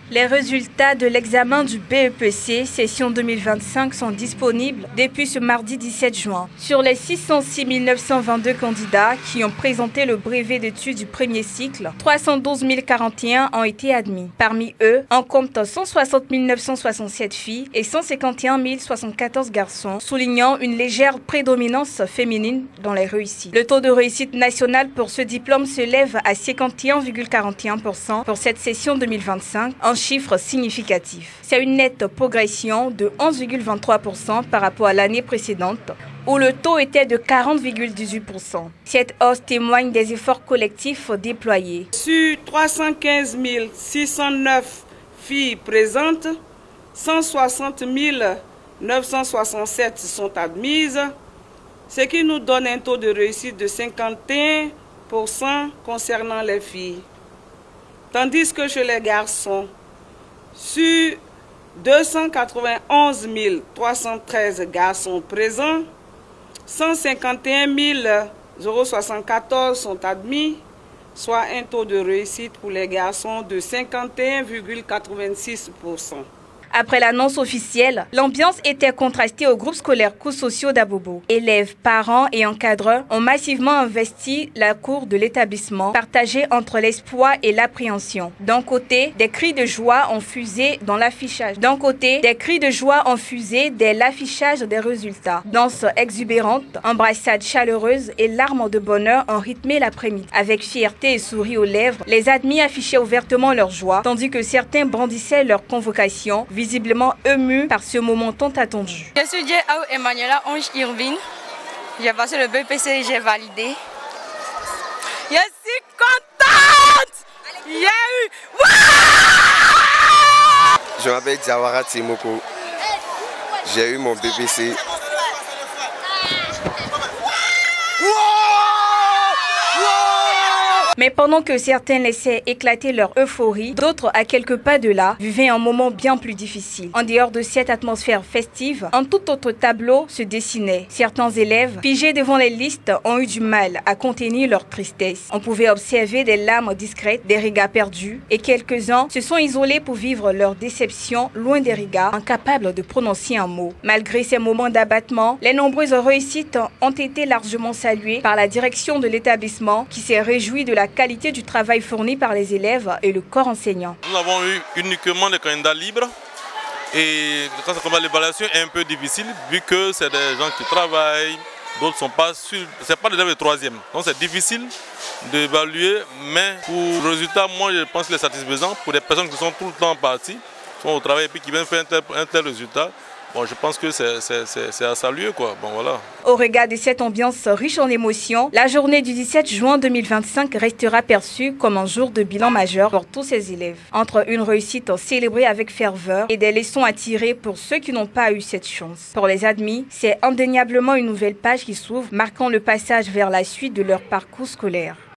Les résultats de l'examen du BEPC session 2025 sont disponibles depuis ce mardi 17 juin. Sur les 606 922 candidats qui ont présenté le brevet d'études du premier cycle, 312 041 ont été admis. Parmi eux, on compte 160 967 filles et 151 074 garçons, soulignant une légère prédominance féminine dans les réussites. Le taux de réussite national pour ce diplôme s'élève à 51,41% pour cette session 2025, un chiffre significatif. C'est une nette progression de 11,23% par rapport à l'année précédente, où le taux était de 40,18%. Cette hausse témoigne des efforts collectifs déployés. Sur 315 609 filles présentes, 160 967 sont admises, ce qui nous donne un taux de réussite de 51% concernant les filles. Tandis que chez les garçons, sur 291 313 garçons présents, 151 074 sont admis, soit un taux de réussite pour les garçons de 51,86%. Après l'annonce officielle, l'ambiance était contrastée au groupe scolaire cours sociaux d'Abobo. Élèves, parents et encadreurs ont massivement investi la cour de l'établissement, partagée entre l'espoir et l'appréhension. D'un côté, des cris de joie ont fusé dans l'affichage. Dès l'affichage des résultats. Danse exubérante, embrassades chaleureuses et larmes de bonheur ont rythmé l'après-midi. Avec fierté et sourire aux lèvres, les admis affichaient ouvertement leur joie, tandis que certains brandissaient leur convocation, visiblement émus par ce moment tant attendu. Je suis Emmanuela Onge Irvine. J'ai passé le BEPC et j'ai validé. Je suis contente! Il y a eu... Je m'appelle Diawara Timoko. J'ai eu mon BEPC. Mais pendant que certains laissaient éclater leur euphorie, d'autres, à quelques pas de là, vivaient un moment bien plus difficile. En dehors de cette atmosphère festive, un tout autre tableau se dessinait. Certains élèves, figés devant les listes, ont eu du mal à contenir leur tristesse. On pouvait observer des larmes discrètes, des regards perdus, et quelques-uns se sont isolés pour vivre leur déception loin des regards, incapables de prononcer un mot. Malgré ces moments d'abattement, les nombreuses réussites ont été largement saluées par la direction de l'établissement qui s'est réjouie de la qualité du travail fourni par les élèves et le corps enseignant. Nous avons eu uniquement des candidats libres et quand ça commence l'évaluation est un peu difficile vu que c'est des gens qui travaillent, d'autres sont pas sûrs, c'est pas des élèves de troisième. Donc c'est difficile d'évaluer, mais pour le résultat, moi je pense qu'il est satisfaisant pour des personnes qui sont tout le temps parties, qui sont au travail et puis qui viennent faire un tel résultat. Bon, je pense que c'est à saluer, quoi. Bon, voilà. Au regard de cette ambiance riche en émotions, la journée du 17 juin 2025 restera perçue comme un jour de bilan majeur pour tous ces élèves. Entre une réussite célébrée avec ferveur et des leçons à tirer pour ceux qui n'ont pas eu cette chance. Pour les admis, c'est indéniablement une nouvelle page qui s'ouvre, marquant le passage vers la suite de leur parcours scolaire.